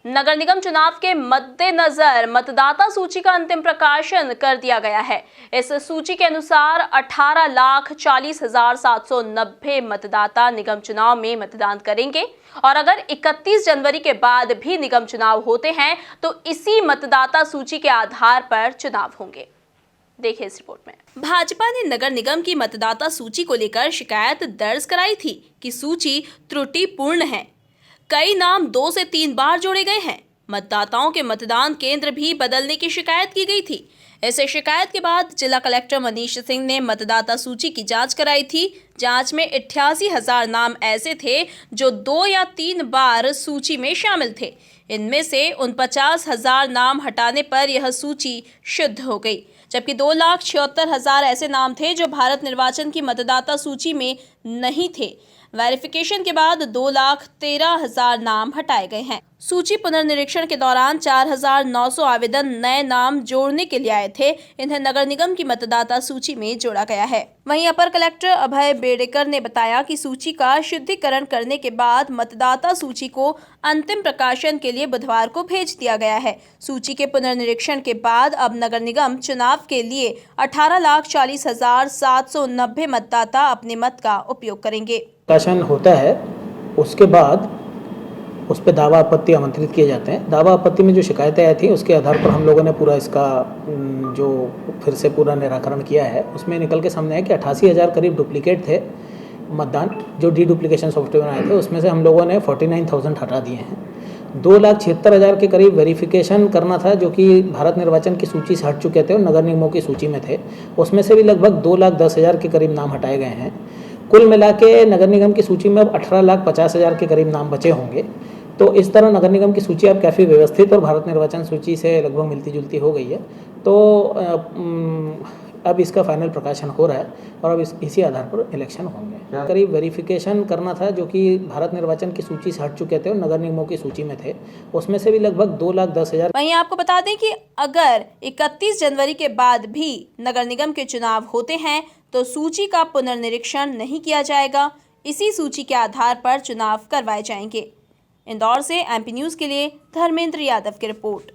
नगर निगम चुनाव के मद्देनजर मतदाता सूची का अंतिम प्रकाशन कर दिया गया है। इस सूची के अनुसार 18,40,790 मतदाता निगम चुनाव में मतदान करेंगे और अगर 31 जनवरी के बाद भी निगम चुनाव होते हैं तो इसी मतदाता सूची के आधार पर चुनाव होंगे। देखिए इस रिपोर्ट में। भाजपा ने नगर निगम की मतदाता सूची को लेकर शिकायत दर्ज कराई थी कि सूची त्रुटिपूर्ण है। कई नाम 2 से 3 बार जोड़े गए हैं। मतदाताओं के मतदान केंद्र भी बदलने की शिकायत की गई थी। ऐसे शिकायत के बाद जिला कलेक्टर मनीष सिंह ने मतदाता सूची की जांच कराई थी। जांच में 88,000 नाम ऐसे थे जो 2 या 3 बार सूची में शामिल थे। इनमें से 49,000 नाम हटाने पर यह सूची शुद्ध हो गई, जबकि 2,76,000 ऐसे नाम थे जो भारत निर्वाचन की मतदाता सूची में नहीं थे। वेरिफिकेशन के बाद 2,13,000 नाम हटाए गए हैं। सूची पुनर्निरीक्षण के दौरान 4,900 आवेदन नए नाम जोड़ने के लिए आए थे। इन्हें नगर निगम की मतदाता सूची में जोड़ा गया है। वहीं अपर कलेक्टर अभय बेड़ेकर ने बताया कि सूची का शुद्धिकरण करने के बाद मतदाता सूची को अंतिम प्रकाशन के लिए बुधवार को भेज दिया गया है। सूची के पुनर्निरीक्षण के बाद अब नगर निगम चुनाव के लिए 18,40,790 मतदाता अपने मत का उपयोग करेंगे। प्रकाशन होता है, उसके बाद उस पर दावा आपत्ति आमंत्रित किए जाते हैं। दावा आपत्ति में जो शिकायतें आई थी उसके आधार पर हम लोगों ने पूरा इसका जो फिर से पूरा निराकरण किया है। उसमें निकल के सामने आया कि 88,000 करीब डुप्लीकेट थे मतदान, जो डुप्लीकेशन सॉफ्टवेयर आए थे उसमें से हम लोगों ने 49,000 हटा दिए हैं। 2,76,000 के करीब वेरिफिकेशन करना था, जो कि भारत निर्वाचन की सूची से हट चुके थे और नगर निगमों की सूची में थे। उसमें से भी लगभग 2,10,000 के करीब नाम हटाए गए हैं। कुल मिला के नगर निगम की सूची में अब 18,50,000 के करीब नाम बचे होंगे। तो इस तरह नगर निगम की सूची अब काफ़ी व्यवस्थित और भारत निर्वाचन सूची से लगभग मिलती जुलती हो गई है। तो अब इसका फाइनल प्रकाशन हो रहा है और अब इसी आधार पर इलेक्शन होंगे। करीब वेरिफिकेशन करना था, जो कि भारत निर्वाचन की सूची से हट चुके थे और नगर निगमों की सूची में थे। उसमें से भी लगभग 2,10,000। वहीं आपको बता दें कि अगर 31 जनवरी के बाद भी नगर निगम के चुनाव होते हैं तो सूची का पुनर्निरीक्षण नहीं किया जाएगा। इसी सूची के आधार पर चुनाव करवाए जाएंगे। इंदौर से MP न्यूज़ के लिए धर्मेंद्र यादव की रिपोर्ट।